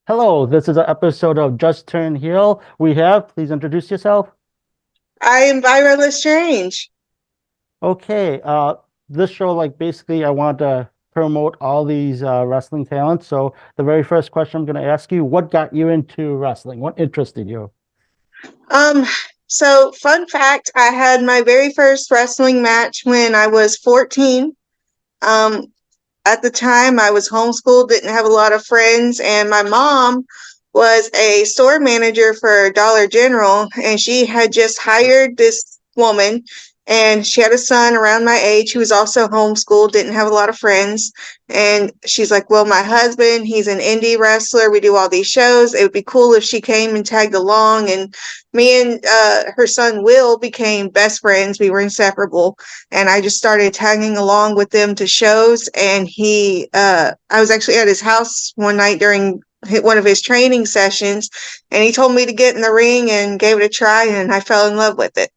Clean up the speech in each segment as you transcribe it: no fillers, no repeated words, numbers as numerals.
Hello, this is an episode of Just Turn Heel. Please introduce yourself. I am Vyra LeStrange. Okay, this show, like basically, I want to promote all these wrestling talents. So the very first question I'm going to ask you, what got you into wrestling? What interested you? Um, so fun fact, I had my very first wrestling match when I was 14. Um, at the time I was homeschooled, didn't have a lot of friends, and my mom was a store manager for Dollar General, and she had just hired this woman, and she had a son around my age who was also homeschooled, didn't have a lot of friends. And she's like, well, my husband, he's an indie wrestler, we do all these shows, it would be cool if she came and tagged along. And me and her son Will became best friends. We were inseparable, and I just started tagging along with them to shows. And I was actually at his house one night during one of his training sessions, and he told me to get in the ring and gave it a try, and I fell in love with it.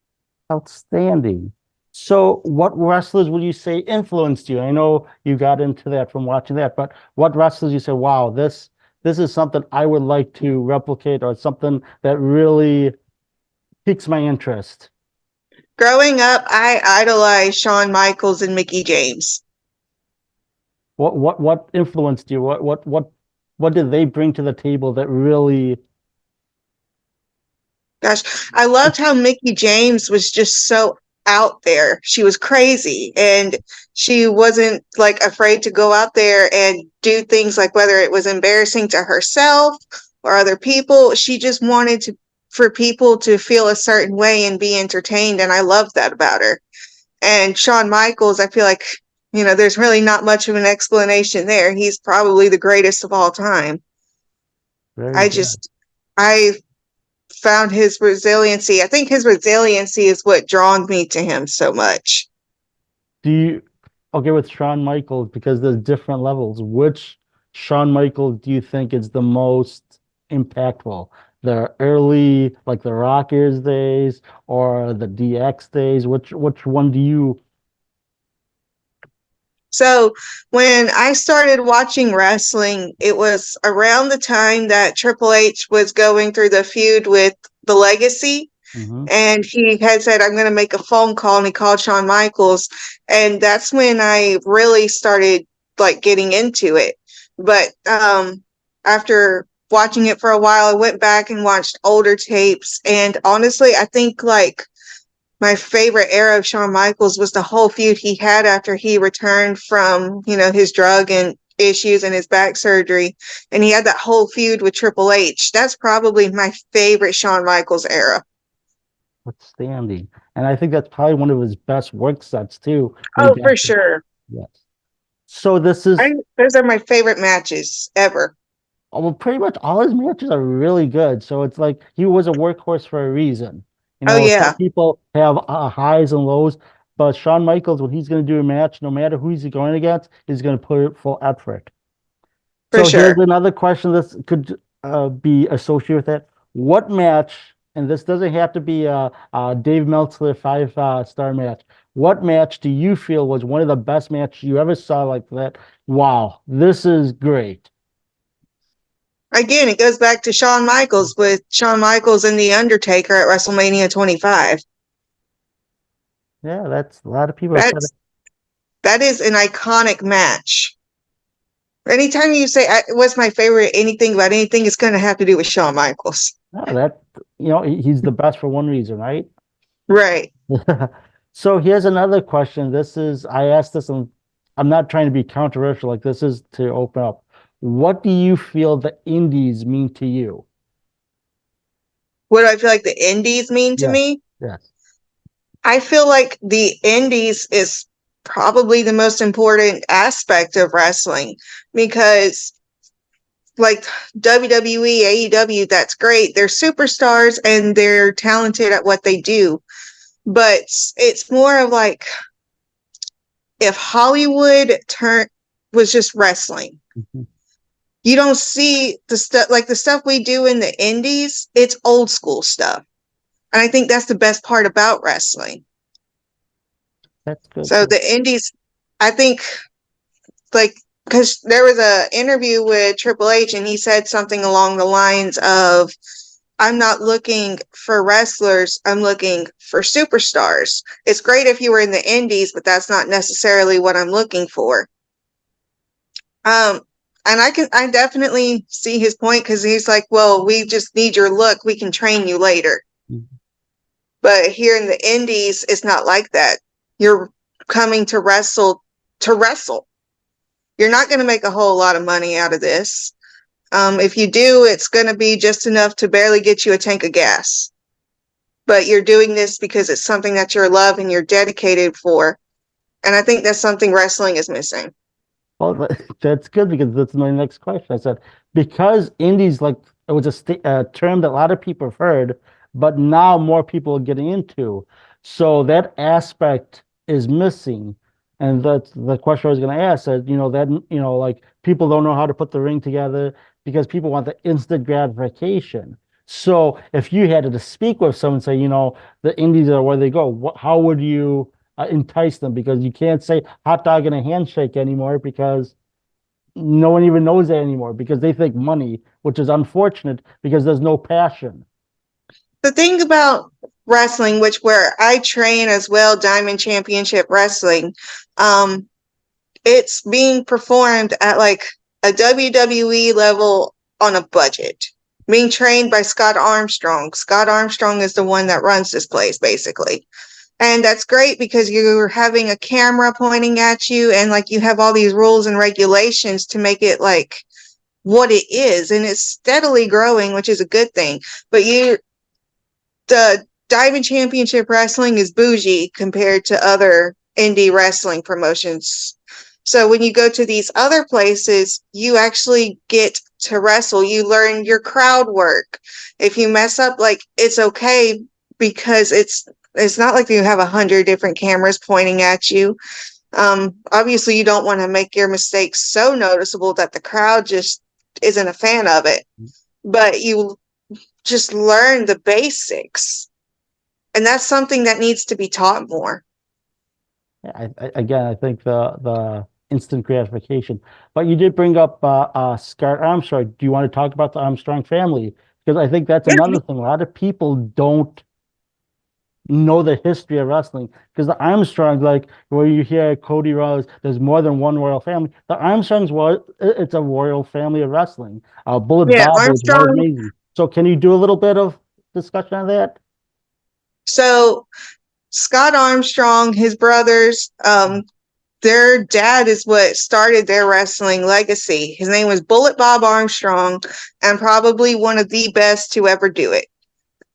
Outstanding. So, what wrestlers would you say influenced you? I know you got into that from watching that, but what wrestlers you say, wow, this is something I would like to replicate, or something that really piques my interest? Growing up, I idolized Shawn Michaels and Mickey James. What influenced you? What did they bring to the table that really? Gosh, I loved how Mickey James was just so out there. She was crazy, and she wasn't like afraid to go out there and do things, like whether it was embarrassing to herself or other people. She just wanted to for people to feel a certain way and be entertained, and I loved that about her. And Shawn Michaels, I feel like, there's really not much of an explanation there. He's probably the greatest of all time. Very I good. just I found his resiliency. I think his resiliency is what drawn me to him so much. Do you Okay with Shawn Michaels, because there's different levels? Which Shawn Michaels do you think is the most impactful? The early, like the Rockers days, or the DX days? Which one do you? So when I started watching wrestling, it was around the time that Triple H was going through the feud with the Legacy. Mhm. And he had said, I'm going to make a phone call. And he called Shawn Michaels. And that's when I really started like getting into it. But after watching it for a while, I went back and watched older tapes. And honestly, I think like my favorite era of Shawn Michaels was the whole feud he had after he returned from, his drug and issues and his back surgery. And he had that whole feud with Triple H. That's probably my favorite Shawn Michaels era. Outstanding. And I think that's probably one of his best work sets too, when he Oh, got for to, sure. yes. So this is, Those are my favorite matches ever. well, pretty much all his matches are really good. So it's like he was a workhorse for a reason. Oh, Some yeah, people have highs and lows, but Shawn Michaels, when he's going to do a match, no matter who he's going against, he's going to put it full effort. for So here's sure. another question that could be associated with that. What match, and this doesn't have to be a Dave Meltzer five-star match. What match do you feel was one of the best matches you ever saw like that? Wow, this is great. Again, it goes back to Shawn Michaels with Shawn Michaels and The Undertaker at WrestleMania 25. Yeah, that's a lot of people have said it. That's that is an iconic match. Anytime you say what's my favorite anything about anything, it's going to have to do with Shawn Michaels. No, that he's the best for one reason, right? Right. So here's another question. I asked this, and I'm not trying to be controversial, like this is to open up. What do you feel the indies mean to you? What do I feel like the indies mean to Yes, me? yes. I feel like the indies is probably the most important aspect of wrestling, because like WWE, AEW, that's great. They're superstars and they're talented at what they do. But it's more of like if Hollywood turn was just wrestling. Mhm. You don't see the stuff like the stuff we do in the indies, it's old school stuff. And I think that's the best part about wrestling. That's good So too. the indies, I think like because there was a interview with Triple H and he said something along the lines of, I'm not looking for wrestlers, I'm looking for superstars. It's great if you were in the indies, but that's not necessarily what I'm looking for. Um, and I definitely see his point, because he's like, well, we just need your look, we can train you later. Mhm. But here in the indies, it's not like that. You're coming to wrestle to wrestle. You're not going to make a whole lot of money out of this. If you do, it's going to be just enough to barely get you a tank of gas. But you're doing this because it's something that you're love and you're dedicated for. And I think that's something wrestling is missing. Well, that's good because that's my next question. I said, because indies, like, it was a term that a lot of people have heard, but now more people are getting into. So that aspect is missing. And that's the question I was going to ask. That, like, people don't know how to put the ring together because people want the instant gratification. So if you had to speak with someone, say, the indies are where they go, how would you entice them? Because you can't say hot dog and a handshake anymore because no one even knows that anymore because they think money, which is unfortunate because there's no passion. The thing about wrestling, which where I train as well, Diamond Championship Wrestling, um, it's being performed at like a WWE level on a budget. Being trained by Scott Armstrong. Scott Armstrong is the one that runs this place, basically. And that's great because you're having a camera pointing at you, and like you have all these rules and regulations to make it like what it is. And it's steadily growing, which is a good thing. But the Diamond Championship Wrestling is bougie compared to other indie wrestling promotions. So when you go to these other places, you actually get to wrestle. You learn your crowd work. If you mess up, like, it's okay, because it's not like you have 100 different cameras pointing at you. Obviously, you don't want to make your mistakes so noticeable that the crowd just isn't a fan of it. But you just learn the basics. And that's something that needs to be taught more. Again, I think the instant gratification. But you did bring up Scott Armstrong. Do you want to talk about the Armstrong family? Because I think that's Yeah. another thing. A lot of people don't know the history of wrestling because the Armstrongs, like where you hear Cody Rhodes, there's more than one royal family. The Armstrongs was it's a royal family of wrestling. Bullet Yeah, Bob was Armstrong. amazing. So can you do a little bit of discussion on that? So Scott Armstrong, his brothers, their dad is what started their wrestling legacy. His name was Bullet Bob Armstrong, and probably one of the best to ever do it.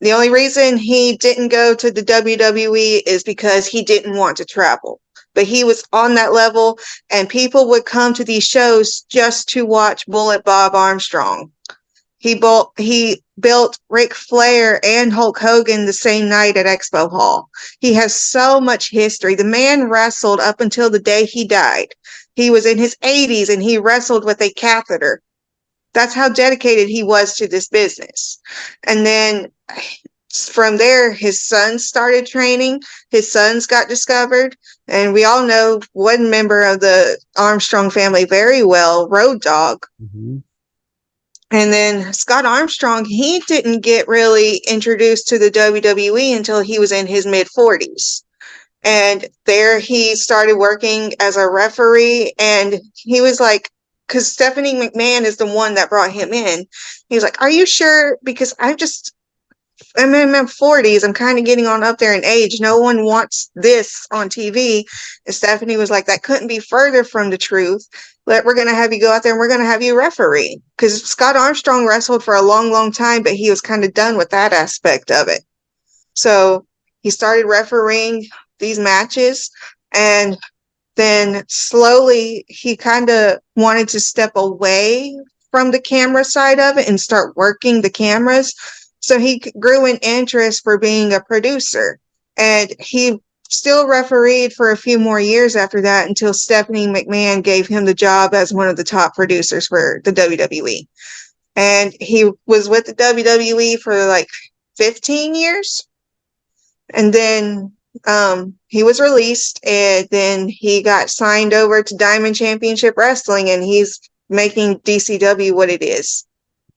The only reason he didn't go to the WWE is because he didn't want to travel. But he was on that level, and people would come to these shows just to watch Bullet Bob Armstrong. He built Ric Flair and Hulk Hogan the same night at Expo Hall. He has so much history. The man wrestled up until the day he died. He was in his 80s and he wrestled with a catheter. That's how dedicated he was to this business. And then from there, his sons started training. His sons got discovered. And we all know one member of the Armstrong family very well, Road Dogg. Mhm. And then Scott Armstrong, he didn't get really introduced to the WWE until he was in his mid 40s. And there he started working as a referee. And he was like, because Stephanie McMahon is the one that brought him in. He was like, are you sure? Because I'm in my 40s. I'm kind of getting on up there in age. No one wants this on TV. And Stephanie was like, that couldn't be further from the truth. We're going to have you go out there and we're going to have you referee. Because Scott Armstrong wrestled for a long, long time, but he was kind of done with that aspect of it. So he started refereeing these matches. And then slowly he kind of wanted to step away from the camera side of it and start working the cameras. So he grew an interest for being a producer, and he still refereed for a few more years after that until Stephanie McMahon gave him the job as one of the top producers for the WWE. And he was with the WWE for like 15 years. And then He was released and then he got signed over to Diamond Championship Wrestling and he's making DCW what it is.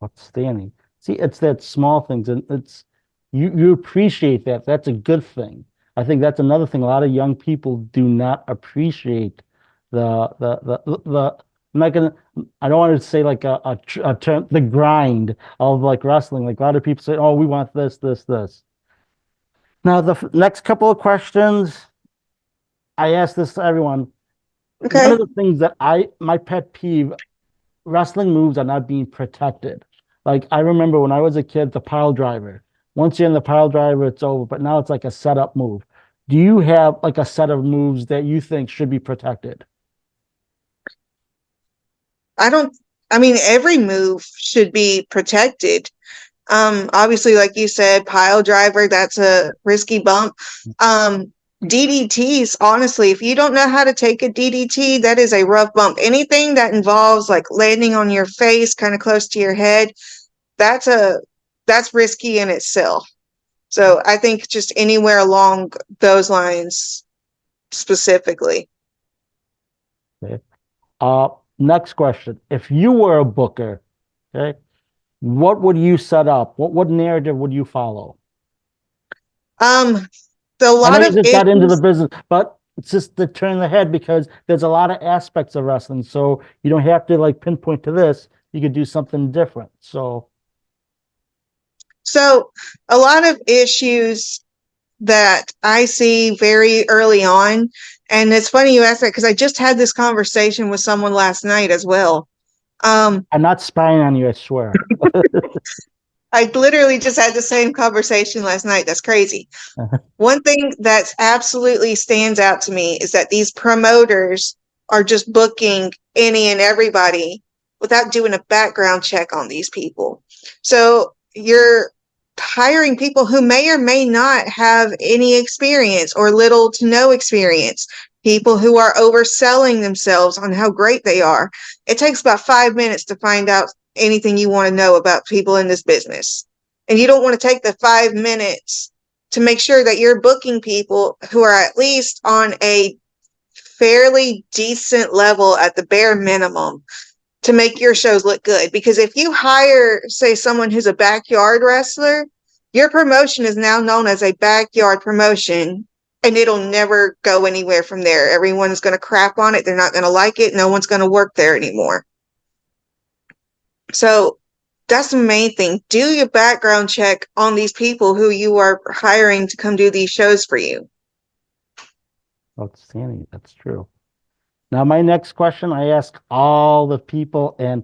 Outstanding. See, it's that small things, and it's you appreciate that. That's a good thing. I think that's another thing. A lot of young people do not appreciate the I'm not gonna I don't want to say like a term, the grind of like wrestling. Like a lot of people say, oh, we want this, this, this. Now the next couple of questions, I ask this to everyone. One Okay. of the things that my pet peeve, wrestling moves are not being protected. Like I remember when I was a kid, the pile driver. Once you're in the pile driver, it's over. But now it's like a setup move. Do you have like a set of moves that you think should be protected? I don't, I mean, every move should be protected. Obviously, like you said, pile driver, that's a risky bump. DDTs, honestly, if you don't know how to take a DDT, that is a rough bump. Anything that involves like landing on your face, kind of close to your head, that's a that's risky in itself. So I think just anywhere along those lines specifically. Okay. Uh, Next question. If you were a booker, okay, what would you set up? What narrative would you follow? Um, so a I know lot you of just got into the issues. business, but it's just to turn the head because there's a lot of aspects of wrestling. So you don't have to like pinpoint to this. You could do something different. So So a lot of issues that I see very early on, and it's funny you asked that because I just had this conversation with someone last night as well. Um, I'm not spying on you, I swear. I literally just had the same conversation last night. That's crazy. One thing that absolutely stands out to me is that these promoters are just booking any and everybody without doing a background check on these people. So you're hiring people who may or may not have any experience or little to no experience, people who are overselling themselves on how great they are. It takes about 5 minutes to find out anything you want to know about people in this business. And you don't want to take the 5 minutes to make sure that you're booking people who are at least on a fairly decent level at the bare minimum to make your shows look good. Because if you hire, say, someone who's a backyard wrestler, your promotion is now known as a backyard promotion and it'll never go anywhere from there. Everyone's going to crap on it. They're not going to like it. No one's going to work there anymore. So that's the main thing. Do your background check on these people who you are hiring to come do these shows for you. Outstanding. That's true. Now, my next question, I ask all the people, and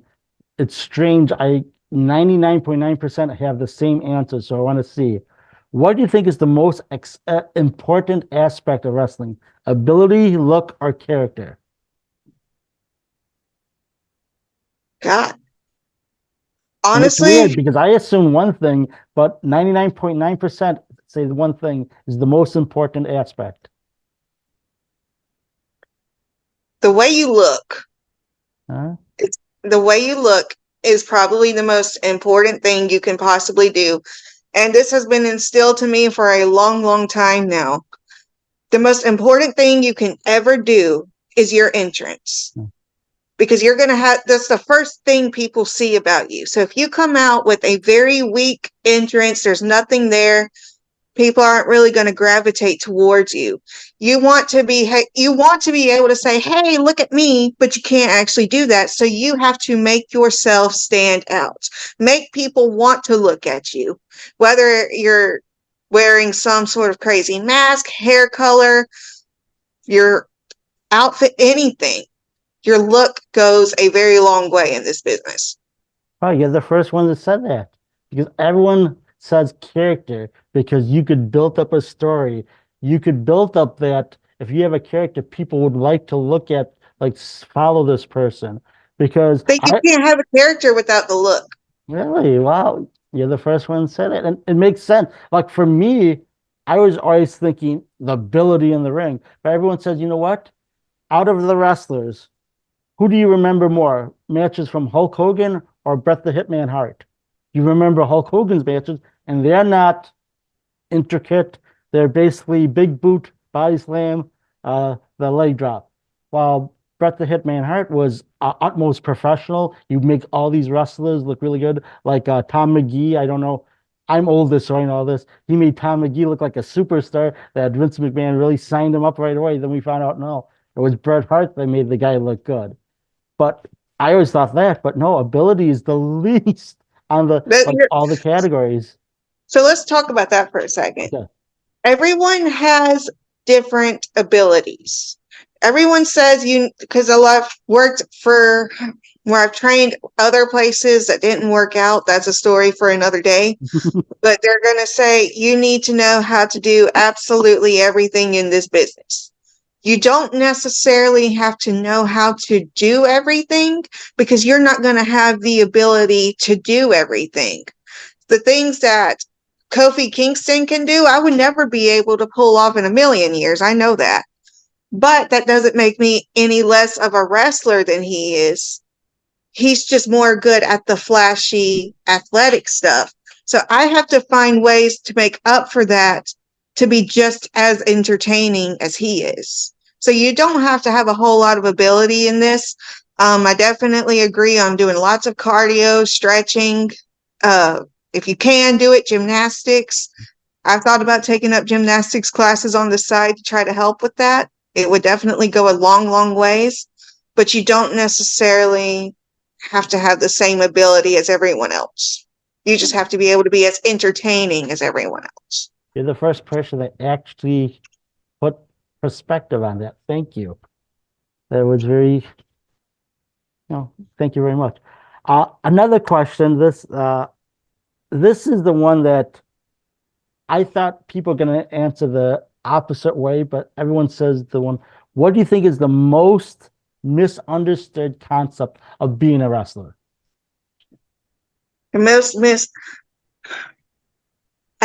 it's strange. I 99.9% have the same answer. So I want to see, what do you think is the most important aspect of wrestling? Ability, look, or character? God, And it's honestly, weird because I assume one thing, but 99.9% say the one thing is the most important aspect. the way you look, Huh? the way you look is probably the most important thing you can possibly do. And this has been instilled to me for a long, long time now. The most important thing you can ever do is your entrance because you're going to have that's the first thing people see about you. So if you come out with a very weak entrance, there's nothing there, people aren't really going to gravitate towards you. You want to be able to say, "Hey, look at me," but you can't actually do that. So you have to make yourself stand out. Make people want to look at you. Whether you're wearing some sort of crazy mask, hair color, your outfit, anything. Your look goes a very long way in this business. Oh, you're the first one that said that because everyone says character because you could build up a story. You could build up that if you have a character, people would like to look at, like, follow this person. Because But you I can't have a character without the look. really, wow, you're the first one that said it. And it makes sense. Like for me, I was always thinking the ability in the ring. But everyone says, you know what? Out of the wrestlers, who do you remember more? Matches from Hulk Hogan or Bret the Hitman Hart? You remember Hulk Hogan's matches, and they're not intricate. They're basically big boot, body slam, the leg drop. While Bret the Hitman Hart was utmost professional. You make all these wrestlers look really good, like Tom McGee. I don't know. I'm older, so I know all this. He made Tom McGee look like a superstar that Vince McMahon really signed him up right away. Then we found out, no, it was Bret Hart that made the guy look good. But I always thought that, but no, ability is the least on the like all the categories. So let's talk about that for a second. Okay. Everyone has different abilities. Everyone says because a lot of worked for where I've trained other places that didn't work out. That's a story for another day. But they're going to say you need to know how to do absolutely everything in this business. You don't necessarily have to know how to do everything because you're not going to have the ability to do everything. The things that Kofi Kingston can do, I would never be able to pull off in a million years. I know that. But that doesn't make me any less of a wrestler than he is. He's just more good at the flashy athletic stuff. So I have to find ways to make up for that to be just as entertaining as he is. So you don't have to have a whole lot of ability in this. I definitely agree on doing lots of cardio, stretching. If you can do it, gymnastics. I've thought about taking up gymnastics classes on the side to try to help with that. It would definitely go a long, long ways, but you don't necessarily have to have the same ability as everyone else. You just have to be able to be as entertaining as everyone else. You're the first person that actually put perspective on that. Thank you. That was very, thank you very much. Another question. This is the one that I thought people are going to answer the opposite way, but everyone says the one. What do you think is the most misunderstood concept of being a wrestler? I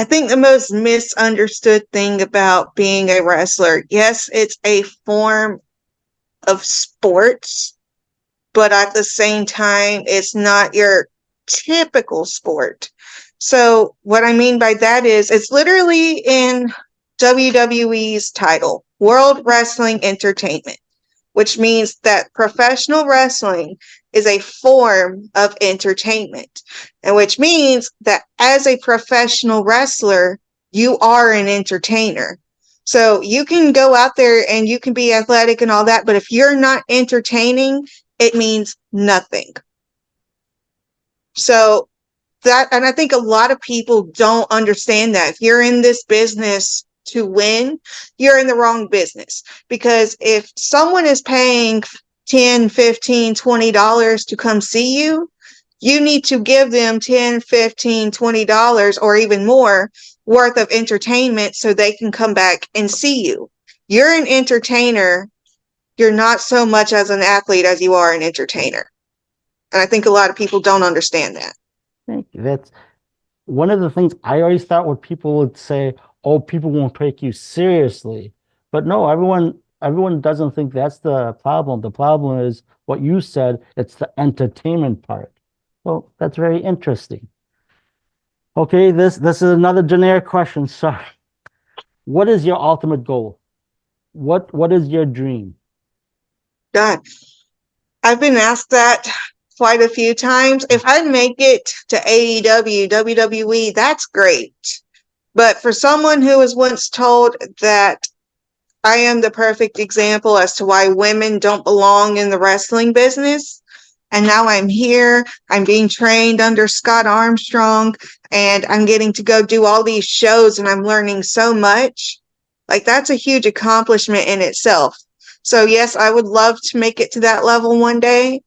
think the most misunderstood thing about being a wrestler, yes, it's a form of sports, but at the same time, it's not your typical sport. So what I mean by that is it's literally in WWE's title, World Wrestling Entertainment, which means that professional wrestling is a form of entertainment, and which means that as a professional wrestler, you are an entertainer. So you can go out there and you can be athletic and all that, but if you're not entertaining, it means nothing. So that, and I think a lot of people don't understand that. If you're in this business to win, you're in the wrong business. Because if someone is paying $10, $15, $20 to come see you, you need to give them $10, $15, $20 or even more worth of entertainment so they can come back and see you. You're an entertainer. You're not so much as an athlete as you are an entertainer. And I think a lot of people don't understand that. Thank you. That's one of the things I always thought what people would say, oh, people won't take you seriously. But no, everyone doesn't think that's the problem. The problem is what you said, it's the entertainment part. Well, that's very interesting. Okay, this is another generic question. Sorry. What is your ultimate goal? What is your dream? God, I've been asked that quite a few times. If I make it to AEW, WWE, that's great. But for someone who was once told that I am the perfect example as to why women don't belong in the wrestling business, and now I'm here, I'm being trained under Scott Armstrong, and I'm getting to go do all these shows and I'm learning so much. Like, that's a huge accomplishment in itself. So yes, I would love to make it to that level one day.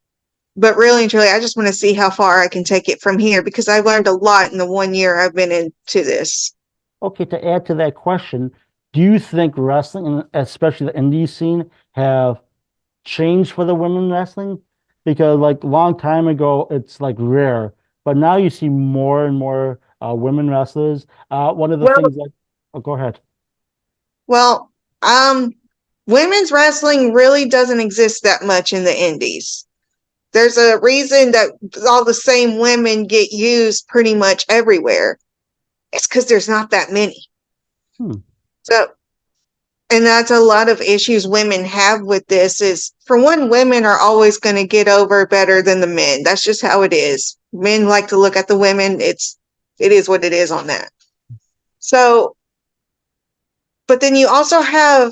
But really and truly, I just want to see how far I can take it from here because I've learned a lot in the 1 year I've been into this. Okay, to add to that question, do you think wrestling, and especially the indie scene, have changed for the women wrestling? Because like a long time ago, it's like rare, but now you see more and more women wrestlers. One of the Well, things that, oh, go ahead. well, women's wrestling really doesn't exist that much in the indies. There's a reason that all the same women get used pretty much everywhere. It's because there's not that many. Hmm. So, and that's a lot of issues women have with this is for one, women are always going to get over better than the men. That's just how it is. Men like to look at the women. It is what it is on that. So, but then you also have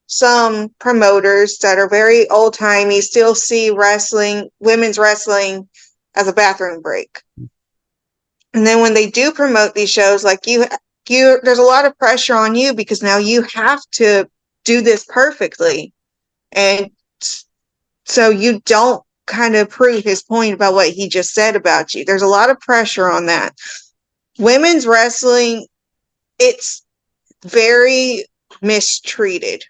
some promoters that are very old timey, still see wrestling, women's wrestling as a bathroom break. And then when they do promote these shows, like there's a lot of pressure on you because now you have to do this perfectly. And so you don't kind of prove his point about what he just said about you. There's a lot of pressure on that. Women's wrestling, it's very mistreated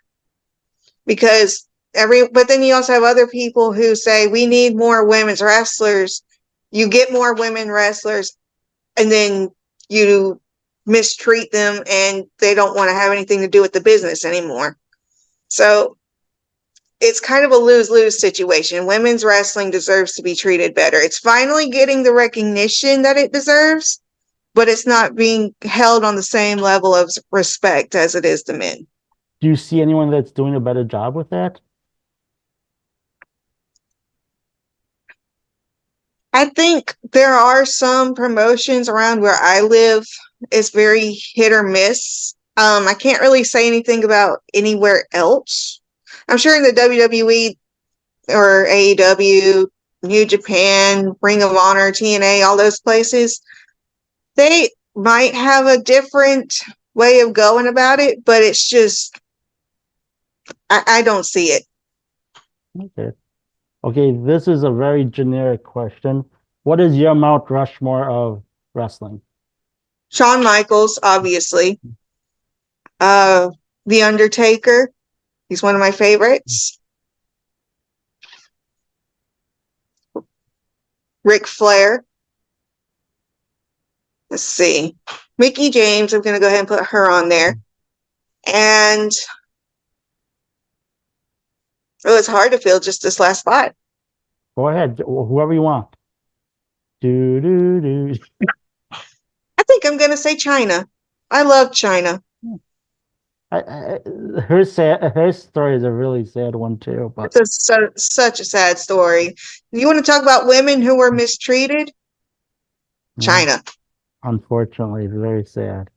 because but then you also have other people who say we need more women's wrestlers. You get more women wrestlers and then you mistreat them and they don't want to have anything to do with the business anymore. So it's kind of a lose-lose situation. Women's wrestling deserves to be treated better. It's finally getting the recognition that it deserves, but it's not being held on the same level of respect as it is the men. Do you see anyone that's doing a better job with that? I think there are some promotions around where I live. It's very hit or miss. I can't really say anything about anywhere else. I'm sure in the WWE or AEW, New Japan, Ring of Honor, TNA, all those places, they might have a different way of going about it, but it's just, I don't see it. Okay. Okay, this is a very generic question. What is your Mount Rushmore of wrestling? Shawn Michaels, obviously. The Undertaker, he's one of my favorites. Ric Flair. Let's see. Mickie James, I'm going to go ahead and put her on there. And it's hard to fill just this last spot. Go ahead, whoever you want. Do do do. I think I'm going to say China. I love China. Her story is a really sad one too. But It's such a sad story. You want to talk about women who were mistreated? China. Unfortunately, it's very sad.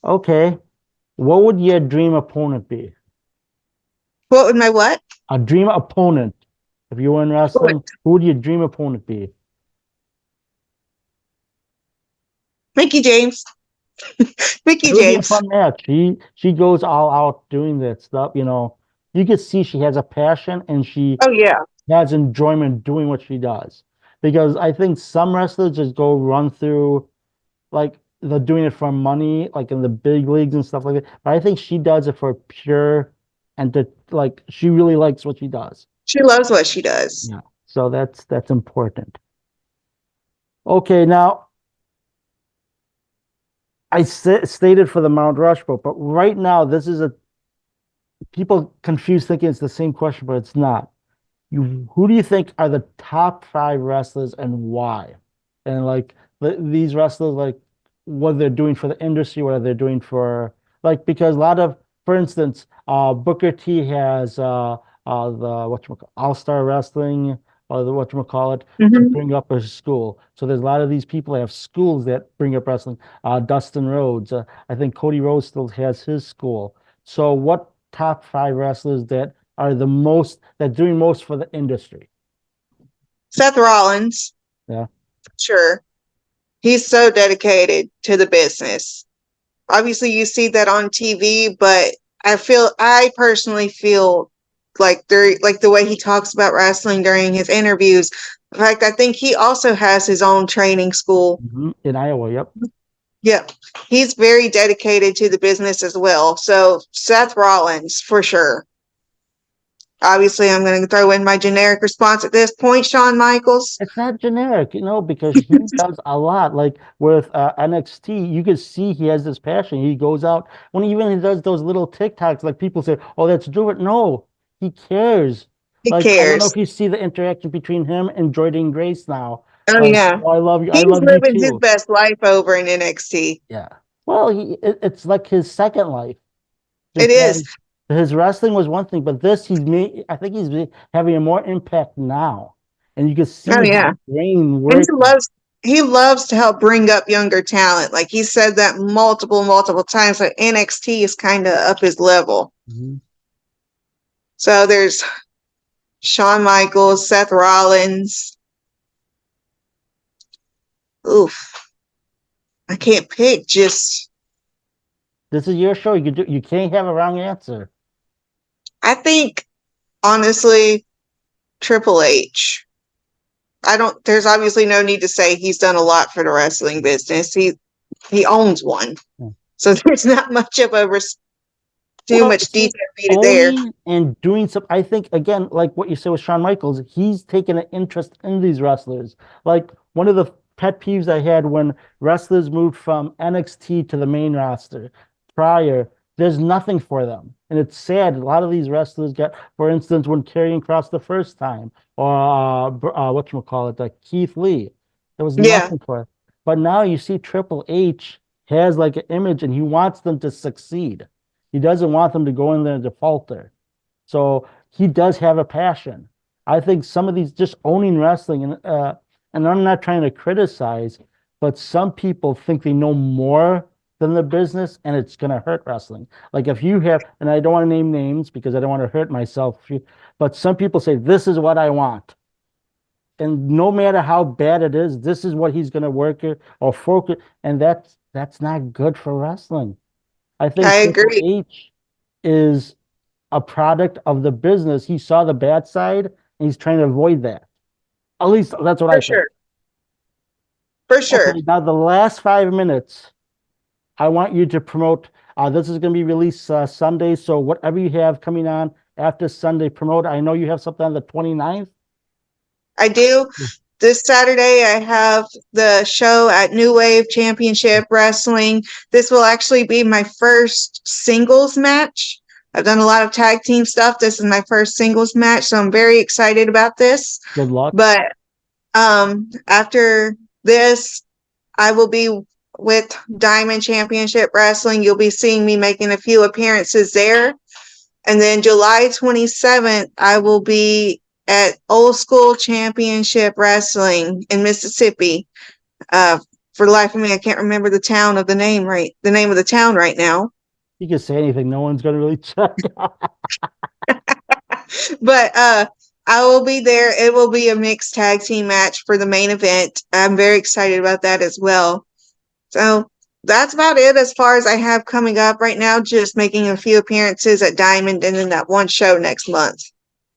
Okay, what would your dream opponent be? What would my what? A dream opponent. If you were in wrestling, who would your dream opponent be? Mickie James. Mickie It would be a James. fun match. She goes all out doing that stuff. You know, you could see she has a passion and she Oh yeah. has enjoyment doing what she does. Because I think some wrestlers just go run through, like they're doing it for money, like in the big leagues and stuff like that. But I think she does it for pure and to like she really likes what she does. She loves what she does. Yeah. So that's important. Okay, now I stated for the Mount Rushmore, but right now this is a people confuse thinking it's the same question, but it's not. Who do you think are the top 5 wrestlers and why? And like these wrestlers, like what they're doing for the industry, what they're doing for like because a lot of, for instance, Booker T has the All-Star Wrestling or the whatchamacallit to bring up a school. So there's a lot of these people that have schools that bring up wrestling. Dustin Rhodes, I think Cody Rhodes still has his school. So what top 5 wrestlers that are the most that doing most for the industry? Seth Rollins. Yeah. Sure. He's so dedicated to the business. Obviously you see that on TV, but I personally feel like the way he talks about wrestling during his interviews. In fact, I think he also has his own training school. In Iowa, yep. Yep. He's very dedicated to the business as well. So Seth Rollins for sure. Obviously, I'm going to throw in my generic response at this point, Shawn Michaels. It's not generic, because he does a lot. Like with NXT, you can see he has this passion. He goes out when he does those little TikToks. Like people say, "Oh, that's Drew." No, he cares. He Like I don't know cares. if you see the interaction between him and Jordan Grace now. Oh Like, yeah, oh, I love you. I he's love you living his too. best life over in NXT. Yeah. Well, it's like his second life. It because is. his wrestling was one thing, but this I think having a more impact now, and you can Oh see his yeah. brain And working. he loves to help bring up younger talent. Like he said that multiple times. Like NXT is kind of up his level. Mhm. So there's Shawn Michaels, Seth Rollins. Oof. I can't pick just This is your show. You can't have a wrong answer. I think honestly Triple H. I don't there's obviously no need to say he's done a lot for the wrestling business. He owns one. Yeah. So there's not much of too Well, much see, detail needed there. owning and doing some, I think, again, like what you said with Shawn Michaels, he's taken an interest in these wrestlers. Like one of the pet peeves I had when wrestlers moved from NXT to the main roster prior, there's nothing for them. And it's sad. A lot of these wrestlers get, for instance, when Karrion Kross the first time, or whatchamacallit, Keith Lee, there was Yeah, nothing for it. But now you see Triple H has like an image and he wants them to succeed. He doesn't want them to go in there to falter. So he does have a passion. I think some of these just owning wrestling and I'm not trying to criticize, but some people think they know more than the business and it's going to hurt wrestling. Like if you have, and I don't want to name names because I don't want to hurt myself, but some people say, this is what I want. And no matter how bad it is, this is what he's going to work it or focus. And that's not good for wrestling. I think I Triple agree. H is a product of the business. He saw the bad side and he's trying to avoid that. At least that's what For I think. sure. For sure. Okay, now the last 5 minutes, I want you to promote. This is going to be released Sunday, so whatever you have coming on after Sunday, promote. I know you have something on the 29th. I do. This Saturday, I have the show at New Wave Championship Wrestling. This will actually be my first singles match. I've done a lot of tag team stuff. This is my first singles match, so I'm very excited about this. Good luck. But after this, I will be with Diamond Championship Wrestling. You'll be seeing me making a few appearances there. And then July 27th, I will be at Old School Championship Wrestling in Mississippi. Uh, for the life of me, I can't remember the name of the town right now. You can say anything. No one's going to really check. But I will be there. It will be a mixed tag team match for the main event. I'm very excited about that as well. So that's about it as far as I have coming up right now. Just making a few appearances at Diamond and then that one show next month.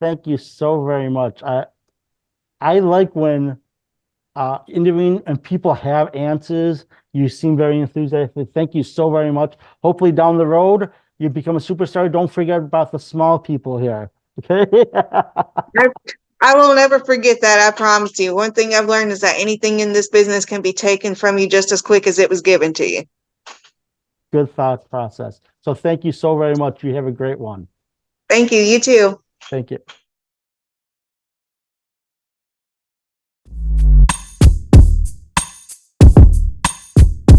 Thank you so very much. I like when intervene and people have answers. You seem very enthusiastic. Thank you so very much. Hopefully down the road you become a superstar. Don't forget about the small people here. Okay. I, I will never forget that. I promise you. One thing I've learned is that anything in this business can be taken from you just as quick as it was given to you. Good thought process. So thank you so very much. You have a great one. Thank you. You too. Thank you.